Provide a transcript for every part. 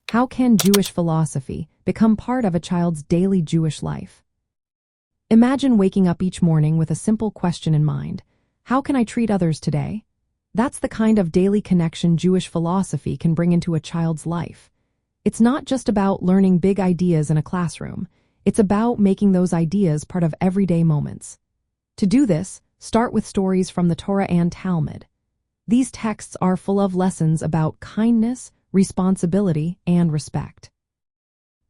How can Jewish philosophy become part of a child's daily Jewish life? Imagine waking up each morning with a simple question in mind. How can I treat others today? That's the kind of daily connection Jewish philosophy can bring into a child's life. It's not just about learning big ideas in a classroom. It's about making those ideas part of everyday moments. To do this, start with stories from the Torah and Talmud. These texts are full of lessons about kindness, responsibility, and respect.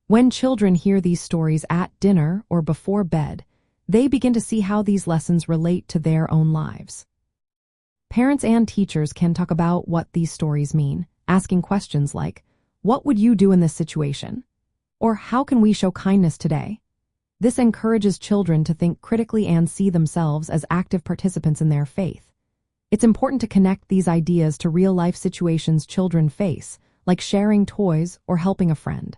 When children hear these stories at dinner or before bed, they begin to see how these lessons relate to their own lives. Parents and teachers can talk about what these stories mean, asking questions like, "What would you do in this situation?" Or "How can we show kindness today?" This encourages children to think critically and see themselves as active participants in their faith. It's important to connect these ideas to real-life situations children face, like sharing toys or helping a friend.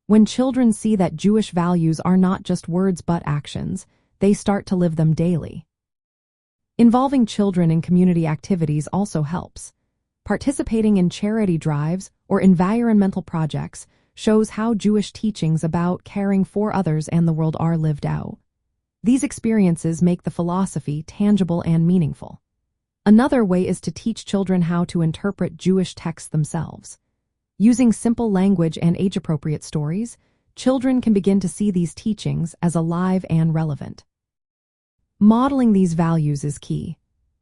When children see that Jewish values are not just words but actions, they start to live them daily. Involving children in community activities also helps. Participating in charity drives or environmental projects shows how Jewish teachings about caring for others and the world are lived out. These experiences make the philosophy tangible and meaningful. Another way is to teach children how to interpret Jewish texts themselves. Using simple language and age-appropriate stories, children can begin to see these teachings as alive and relevant. Modeling these values is key.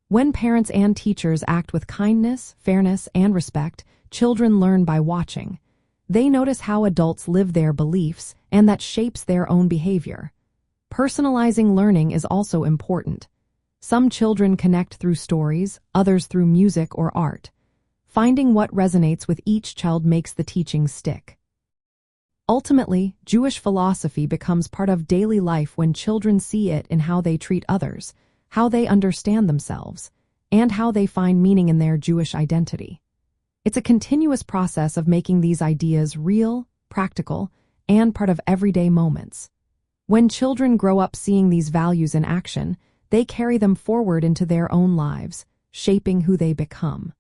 When parents and teachers act with kindness, fairness, and respect, children learn by watching. They notice how adults live their beliefs, and that shapes their own behavior. Personalizing learning is also important. Some children connect through stories, others through music or art. Finding what resonates with each child makes the teaching stick. Ultimately, Jewish philosophy becomes part of daily life when children see it in how they treat others, how they understand themselves, and how they find meaning in their Jewish identity. It's a continuous process of making these ideas real, practical, and part of everyday moments. When children grow up seeing these values in action, they carry them forward into their own lives, shaping who they become.